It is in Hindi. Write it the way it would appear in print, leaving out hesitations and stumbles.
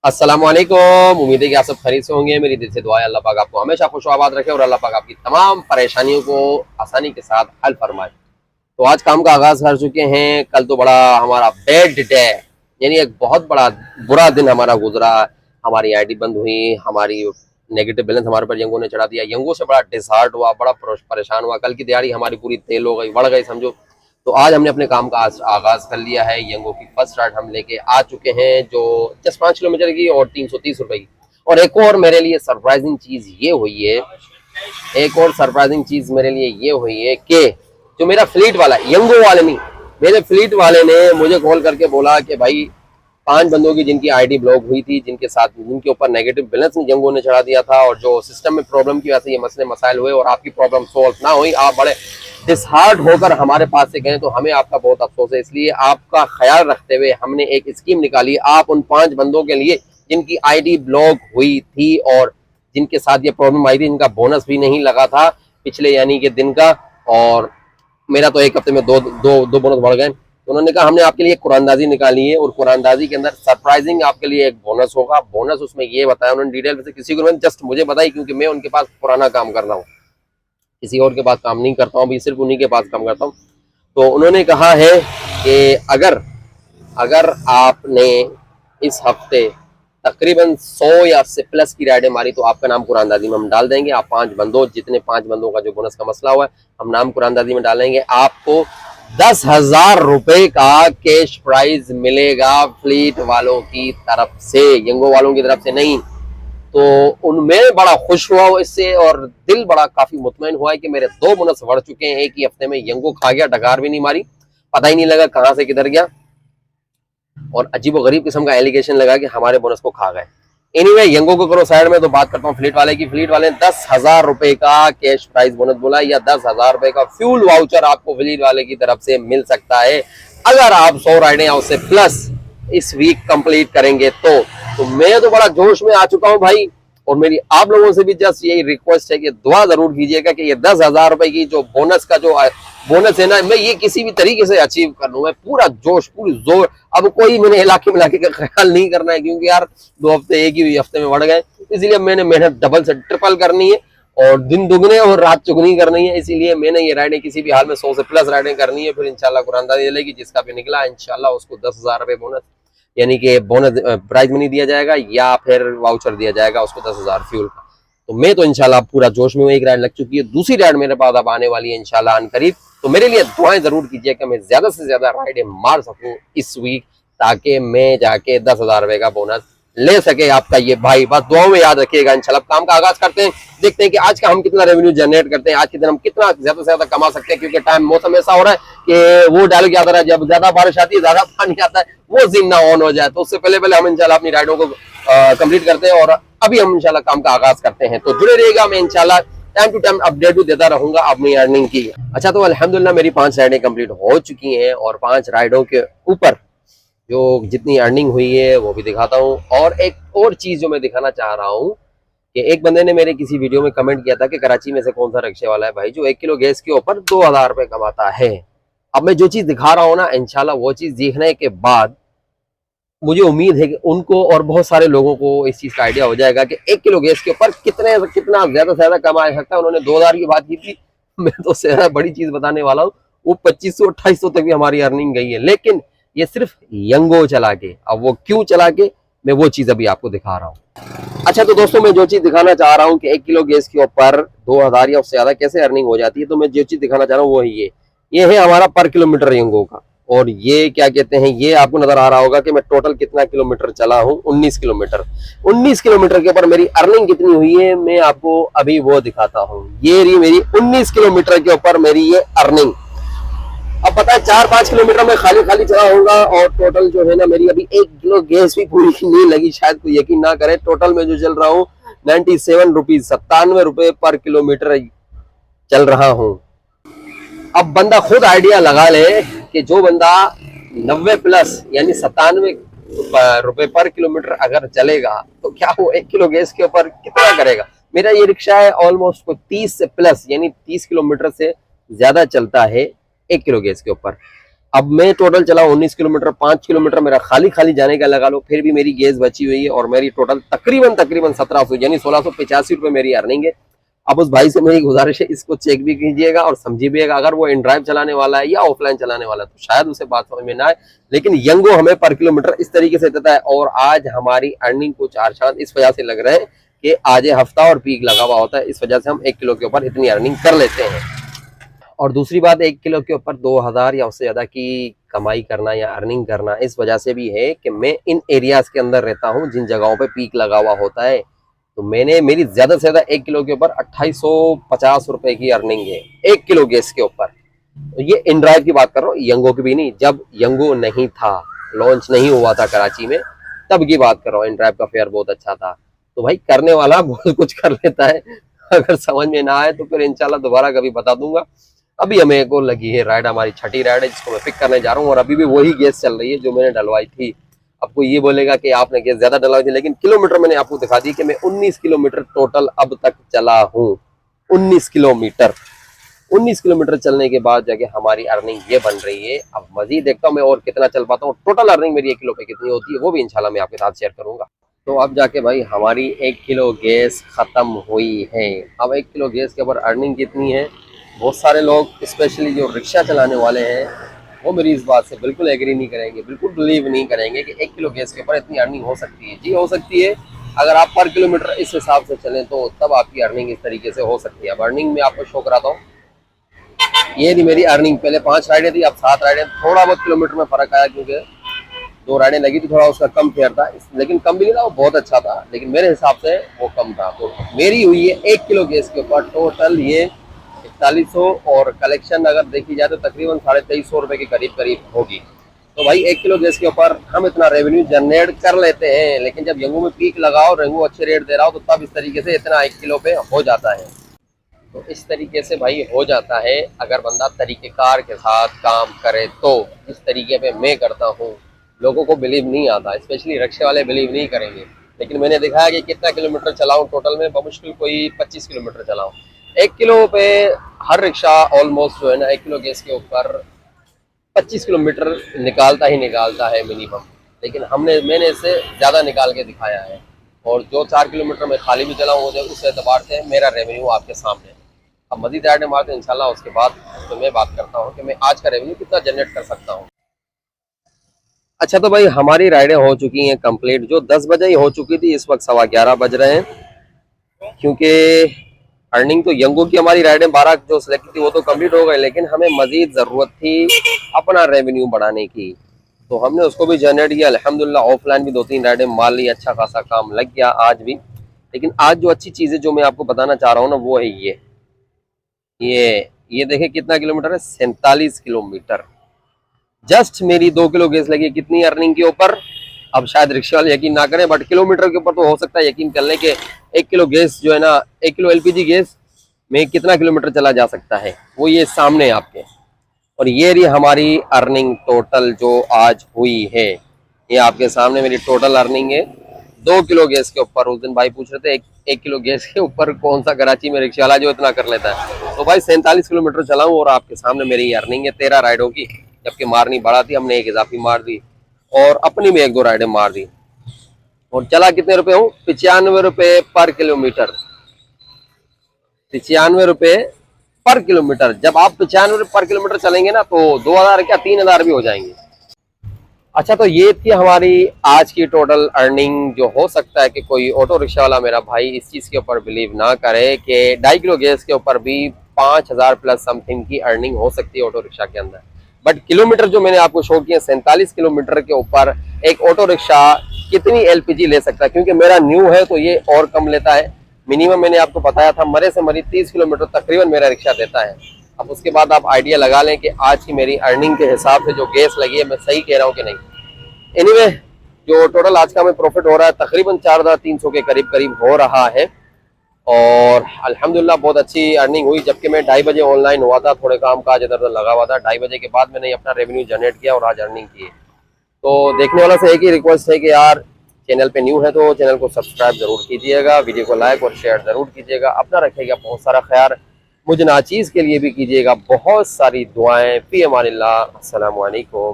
अस्सलामुअलैकुम। उम्मीद है कि आप सब खैरियत से होंगे। मेरी दिल से दुआ है अल्लाह पाक आपको हमेशा खुशआबाद रखे और अल्लाह पाक आपकी तमाम परेशानियों को आसानी के साथ हल फरमाए। तो आज काम का आगाज कर चुके हैं। कल तो बड़ा हमारा बैड डे, यानी एक बहुत बड़ा बुरा दिन हमारा गुजरा। हमारी आईडी बंद हुई, हमारी नेगेटिव बैलेंस हमारे पर यंगो ने चढ़ा दिया। यंगो से बड़ा डिसहार्ट हुआ, बड़ा परेशान हुआ। कल की तैयारी हमारी पूरी तेल हो गई, बढ़ गई समझो। तो आज हमने अपने काम का आगाज कर लिया है। यंगो की फर्स्ट राइड हम लेके आ चुके हैं, जो जस्ट 5 किलोमीटर की और 330 रुपए की। और एक और मेरे लिए सरप्राइजिंग चीज ये हुई है, एक और सरप्राइजिंग चीज मेरे लिए ये हुई है कि जो मेरा फ्लीट वाला, यंगो वाले नहीं, मेरे फ्लीट वाले ने मुझे कॉल करके बोला कि भाई 5 बंदों की जिनकी आईडी ब्लॉक हुई थी, जिनके ऊपर नेगेटिव बैलेंस यंगो ने चढ़ा दिया था और जो सिस्टम में प्रॉब्लम की वजह से ये मसले मसाइल हुए और आपकी प्रॉब्लम सोल्व ना हुई, आप बड़े डिसहार्ट होकर हमारे पास से गए, तो हमें आपका बहुत अफसोस है। इसलिए आपका ख्याल रखते हुए हमने एक स्कीम निकाली। आप उन 5 बंदों के लिए जिनकी आईडी ब्लॉक हुई थी और जिनके साथ ये प्रॉब्लम आई थी, जिनका बोनस भी नहीं लगा था पिछले यानी कि दिन का, और मेरा तो एक हफ्ते में दो बोनस बढ़ गए। तो उन्होंने कहा हमने आपके लिए कुरानदाजी निकाली है और कुरानदाजी के अंदर सरप्राइजिंग आपके लिए एक बोनस होगा। बोनस उसमें ये बताया उन्होंने, डिटेल में से किसी को जस्ट मुझे बताई, क्योंकि मैं उनके पास पुराना काम कर रहा हूँ, किसी और के पास काम नहीं करता हूँ, अभी सिर्फ उन्हीं के पास काम करता हूँ। तो उन्होंने कहा है कि अगर अगर आपने इस हफ्ते तकरीबन 100 या से प्लस की राइडें मारी तो आपका नाम कुरानदाजी में हम डाल देंगे। आप 5 बंदों, जितने 5 बंदों का जो बोनस का मसला हुआ है, हम नाम कुरानदाजी में डालेंगे। आपको 10,000 रुपए का कैश प्राइज मिलेगा फ्लीट वालों की तरफ से, यंगो वालों की तरफ से नहीं। तो उनमें बड़ा खुश हुआ वो इससे, और दिल बड़ा काफी मुतमईन हुआ है कि मेरे 2 बोनस बढ़ चुके हैं एक ही हफ्ते में। यंगो खा गया, डकार भी नहीं मारी, पता ही नहीं लगा कहां से किधर गया, और अजीब और गरीब किस्म का एलिगेशन लगा कि हमारे बोनस को खा गए। एनीवे, यंगो को करो साइड में, तो बात करता हूँ फ्लीट वाले की। फ्लीट वाले ने 10,000 रुपए का कैश प्राइज बोनस बोला, या 10,000 रुपए का फ्यूल वाउचर आपको फ्लीट वाले की तरफ से मिल सकता है अगर आप 100 राइडें या उससे प्लस इस वीक कंप्लीट करेंगे। तो मैं तो बड़ा जोश में आ चुका हूँ भाई, और मेरी आप लोगों से भी जस्ट यही रिक्वेस्ट है कि दुआ जरूर कीजिएगा कि ये 10,000 रुपए की जो बोनस का जो बोनस है ना, मैं ये किसी भी तरीके से अचीव कर लूं। मैं पूरा जोश, पूरी जोर, अब कोई मैंने इलाके मिलाके का ख्याल नहीं करना है, क्योंकि यार 2 हफ्ते एक ही हफ्ते में बढ़ गए, इसलिए मैंने मेहनत डबल से ट्रिपल करनी है और दिन दुगने और रात चुगनी करनी है। इसीलिए मैंने ये राइडें किसी भी हाल में 100 से प्लस राइडें करनी है। फिर इंशाल्लाह कुरानदारी चलेगी, जिसका भी निकला इंशाल्लाह उसको 10,000 रुपए बोनस, यानी कि बोनस प्राइज मनी दिया जाएगा, या फिर वाउचर दिया जाएगा उसको 10,000 फ्यूल का। तो मैं तो इंशाल्लाह पूरा जोश में हूँ। एक राइड लग चुकी है, दूसरी राइड मेरे पास अब आने वाली है इंशाल्लाह अनकरीब। तो मेरे लिए दुआएं जरूर कीजिए कि मैं ज्यादा से ज्यादा राइडें मार सकूं इस वीक, ताकि मैं जाके 10,000 रुपए का बोनस ले सके आपका ये भाई। बस दुआओं में याद रखिएगा। इंशाल्लाह काम का आगाज करते हैं, देखते हैं कि आज का हम कितना रेवेन्यू जनरेट करते हैं, आज के दिन हम कितना ज्यादा से ज्यादा कमा सकते हैं। क्योंकि टाइम मौसम ऐसा हो रहा है कि वो डायलॉग याद आ रहा है, जब ज्यादा बारिश आती है, ज्यादा पानी आता है, वो सीन ना ऑन हो जाए। तो उससे पहले पहले हम इंशाल्लाह अपनी राइडों को कंप्लीट करते हैं, और अभी हम इंशाल्लाह काम का आगाज करते हैं। तो जुड़े रहिएगा, मैं इंशाल्लाह टाइम टू टाइम अपडेट भी देता रहूंगा अपनी अर्निंग की। अच्छा, तो अल्हम्दुलिल्लाह मेरी 5 राइडें कंप्लीट हो चुकी हैं, और 5 राइडों के ऊपर जो जितनी अर्निंग हुई है वो भी दिखाता हूँ। और एक और चीज जो मैं दिखाना चाह रहा हूँ कि एक बंदे ने मेरे किसी वीडियो में कमेंट किया था कि कराची में से कौन सा रिक्शे वाला है भाई जो 1 किलो गैस के ऊपर 2,000 रुपए कमाता है। अब मैं जो चीज दिखा रहा हूँ ना, इंशाल्लाह वो चीज देखने के बाद मुझे उम्मीद है कि उनको और बहुत सारे लोगों को इस चीज का आइडिया हो जाएगा कि 1 किलो गैस के ऊपर कितना ज्यादा से ज्यादा कमा सकता है। उन्होंने 2,000 की बात की थी, मैं तो उससे ज्यादा बड़ी चीज बताने वाला हूँ। वो 2,500-2,800 तक भी हमारी अर्निंग गई है, लेकिन ये सिर्फ यंगो चला के। अब वो क्यों चला के, मैं वो चीज अभी आपको दिखा रहा हूँ। अच्छा, तो दोस्तों मैं जो चीज दिखाना चाह रहा हूँ कि 1 किलो गैस के ऊपर 2,000 या उससे ज्यादा कैसे अर्निंग हो जाती है, तो मैं जो चीज दिखाना चाह रहा हूँ वो है ये है हमारा पर किलोमीटर यंगो का। और ये क्या कहते हैं, ये आपको नजर आ रहा होगा कि मैं टोटल कितना किलोमीटर चला हूँ, 19 किलोमीटर। 19 किलोमीटर के ऊपर मेरी अर्निंग कितनी हुई है, मैं आपको अभी वो दिखाता हूँ। ये रही मेरी 19 किलोमीटर के ऊपर मेरी ये अर्निंग। अब पता है 4-5 किलोमीटर में खाली खाली चला होगा, और टोटल जो है ना मेरी अभी 1 किलो गैस भी पूरी नहीं लगी, शायद कोई यकीन ना करे। टोटल में जो चल रहा हूँ 97 रुपीज, 97 रुपए पर किलोमीटर चल रहा हूँ। अब बंदा खुद आइडिया लगा ले कि जो बंदा 90 प्लस यानी 97 रुपए पर किलोमीटर अगर चलेगा, तो क्या वो 1 किलो गैस के ऊपर कितना करेगा। मेरा ये रिक्शा है ऑलमोस्ट 30 से प्लस यानी 30 किलोमीटर से ज्यादा चलता है 1 किलो गैस के ऊपर। अब मैं टोटल चला 19 किलोमीटर, 5 किलोमीटर मेरा खाली खाली जाने का लगा लो, फिर भी मेरी गैस बची हुई है और मेरी टोटल तकरीबन तकरीबन 1700 यानी 1685 रुपए मेरी अर्निंग है। अब उस भाई से मेरी गुजारिश है, इसको चेक भी कीजिएगा और समझिएगा, अगर वो इन ड्राइव चलाने वाला है या ऑफलाइन चलाने वाला है तो शायद उसे बात समझ में ना आए, लेकिन यंगो हमें पर किलोमीटर इस तरीके से देता है। और आज हमारी अर्निंग कुछ चार इस वजह से लग रहे हैं कि आज हफ्ता और पीक लगा हुआ होता है, इस वजह से हम 1 किलो के ऊपर इतनी अर्निंग कर लेते हैं। और दूसरी बात, 1 किलो के ऊपर 2000 या उससे ज्यादा की कमाई करना या अर्निंग करना इस वजह से भी है कि मैं इन एरियाज के अंदर रहता हूँ जिन जगहों पे पीक लगा हुआ होता है। तो मैंने मेरी ज्यादा से ज्यादा 1 किलो के ऊपर 2850 रुपए की अर्निंग है 1 किलो गैस के ऊपर। तो ये इन ड्राइव की बात कर रहा हूँ, यंगो की भी नहीं। जब यंगो नहीं था, लॉन्च नहीं हुआ था कराची में, तब की बात कर रहा हूँ। इन ड्राइव का फेयर बहुत अच्छा था। तो भाई करने वाला बहुत कुछ कर लेता है, अगर समझ में ना आए तो फिर इंशाल्लाह दोबारा कभी बता दूंगा। अभी हमें को लगी है राइड, हमारी छठी राइड है जिसको मैं पिक करने जा रहा हूँ और अभी भी वही गैस चल रही है जो मैंने डलवाई थी। आपको ये बोलेगा कि आपने गैस ज्यादा डलवाई थी, लेकिन किलोमीटर मैंने आपको दिखा दी कि मैं 19 किलोमीटर टोटल अब तक चला हूँ। 19 किलोमीटर 19 किलोमीटर चलने के बाद जाके हमारी अर्निंग ये बन रही है। अब मजीद देखता हूँ मैं और कितना चल पाता हूँ, टोटल अर्निंग मेरी 1 किलो पे कितनी होती है वो भी इंशाल्लाह मैं आपके साथ शेयर करूंगा। तो अब जाके भाई हमारी 1 किलो गैस खत्म हुई है। अब 1 किलो गैस के ऊपर अर्निंग कितनी है, बहुत सारे लोग स्पेशली जो रिक्शा चलाने वाले हैं वो मेरी इस बात से बिल्कुल एग्री नहीं करेंगे, बिल्कुल बिलीव नहीं करेंगे कि 1 किलो गैस के ऊपर इतनी अर्निंग हो सकती है। जी हो सकती है, अगर आप पर किलोमीटर इस हिसाब से चलें तो तब आपकी अर्निंग इस तरीके से हो सकती है। अब अर्निंग में आपको शो कराता हूँ, ये नहीं मेरी अर्निंग। पहले 5 राइडें थी, अब 7 राइडें। थोड़ा बहुत किलोमीटर में फर्क आया क्योंकि 2 राइडें लगी थी, थोड़ा उसका कम फेयर था, लेकिन कम भी नहीं था, वो बहुत अच्छा था, लेकिन मेरे हिसाब से वो कम था। तो मेरी हुई है 1 किलो गैस के ऊपर टोटल ये 4100 और कलेक्शन अगर देखी जाए तो तकरीबन 2350 रुपए के करीब करीब होगी। तो भाई 1 किलो गैस के ऊपर हम इतना रेवेन्यू जनरेट कर लेते हैं, लेकिन जब यंगू में पीक लगाओ, रेंगू अच्छे रेट दे रहा हो, तो तब इस तरीके से इतना 1 किलो पे हो जाता है। तो इस तरीके से भाई हो जाता है अगर बंदा तरीकेकार के साथ काम करे तो। इस तरीके पे मैं करता हूँ, लोगों को बिलीव नहीं आता, स्पेशली रिक्शे वाले बिलीव नहीं करेंगे, लेकिन मैंने दिखाया कि कितना किलोमीटर चलाऊं टोटल में, बमुश्किल कोई 25 किलोमीटर चलाऊं 1 किलो पे। हर रिक्शा ऑलमोस्ट जो है ना 1 किलो गैस के ऊपर 25 किलोमीटर निकालता ही निकालता है मिनिमम, लेकिन मैंने इससे ज़्यादा निकाल के दिखाया है। और जो 4 किलोमीटर में खाली भी चलाऊँ उस एतबार से मेरा रेवेन्यू आपके सामने है। अब मजीद राइडें मारते हैं इंशाल्लाह, उसके बाद तो मैं बात करता हूँ कि मैं आज का रेवेन्यू कितना जनरेट कर सकता हूँ। अच्छा तो भाई हमारी राइडें हो चुकी हैं कंप्लीट, जो 10 बजे ही हो चुकी थी, इस वक्त 11:15 बज रहे हैं। क्योंकि अर्निंग तो यंगो की हमारी राइडें 12 जो सिलेक्ट थी वो तो कंप्लीट हो गए, लेकिन हमें मजीद ज़रूरत थी अपना रेवेन्यू बढ़ाने की, तो हमने उसको भी जनरेट किया अल्हम्दुलिल्लाह। ऑफलाइन भी 2-3 राइडें मार ली, अच्छा खासा काम लग गया आज भी। लेकिन आज जो अच्छी चीज़ है जो मैं आपको बताना चाह रहा हूँ ना, वो है ये देखिए कितना किलोमीटर है, 47 किलोमीटर। जस्ट मेरी 2 किलो गैस लगी कितनी अर्निंग के ऊपर। अब शायद रिक्शा वाले यकीन ना करें, बट किलोमीटर के ऊपर तो हो सकता है यकीन कर लें कि 1 किलो गैस जो है ना, 1 किलो एलपीजी गैस में कितना किलोमीटर चला जा सकता है, वो ये सामने आपके। और ये रही हमारी अर्निंग टोटल जो आज हुई है, ये आपके सामने मेरी टोटल अर्निंग है 2 किलो गैस के ऊपर। उस दिन भाई पूछ रहे थे एक किलो गैस के ऊपर कौन सा कराची में रिक्शा वाला जो इतना कर लेता है। तो भाई 47 किलोमीटर चलाऊं और आपके सामने मेरी अर्निंग है 13 राइडों की, जबकि मारनी बढ़ा थी हमने, एक इजाफी मार दी और अपनी भी 1-2 राइडें मार दी। और चला कितने रुपए हूँ, 95 रुपए पर किलोमीटर। 95 रुपए पर किलोमीटर। जब आप 95 रुपए पर किलोमीटर चलेंगे ना तो 2000 क्या 3000 भी हो जाएंगे। अच्छा तो ये थी हमारी आज की टोटल अर्निंग। जो हो सकता है कि कोई ऑटो रिक्शा वाला मेरा भाई इस चीज़ के ऊपर बिलीव ना करे कि 2.5 किलो गैस के ऊपर भी 5000 प्लस समथिंग की अर्निंग हो सकती है ऑटो रिक्शा के अंदर। बट किलोमीटर जो मैंने आपको शो किए 47 किलोमीटर के ऊपर एक ऑटो रिक्शा कितनी एलपीजी ले सकता है, क्योंकि मेरा न्यू है तो ये और कम लेता है। मिनिमम मैंने आपको बताया था मरे से मरी 30 किलोमीटर तकरीबन मेरा रिक्शा देता है। अब उसके बाद आप आइडिया लगा लें कि आज की मेरी अर्निंग के हिसाब से जो गैस लगी है मैं सही कह रहा हूँ कि नहीं। एनीवे जो टोटल आज का हमें प्रॉफिट हो रहा है तकरीबन 4300 के करीब करीब हो रहा है और अल्हम्दुलिल्लाह बहुत अच्छी अर्निंग हुई। जबकि मैं 2:30 बजे ऑनलाइन हुआ था, थोड़े काम काज इधर उधर लगा हुआ था। 2:30 बजे के बाद मैंने अपना रेवेन्यू जनरेट किया और आज अर्निंग की। तो देखने वाला से एक ही रिक्वेस्ट है कि यार चैनल पे न्यू है तो चैनल को सब्सक्राइब जरूर कीजिएगा, वीडियो को लाइक और शेयर जरूर कीजिएगा। अपना रखिएगा बहुत सारा ख्याल। मुझे नाचीज़ के लिए भी कीजिएगा बहुत सारी दुआएं। फी अमानिल्लाह। अस्सलामु अलैकुम।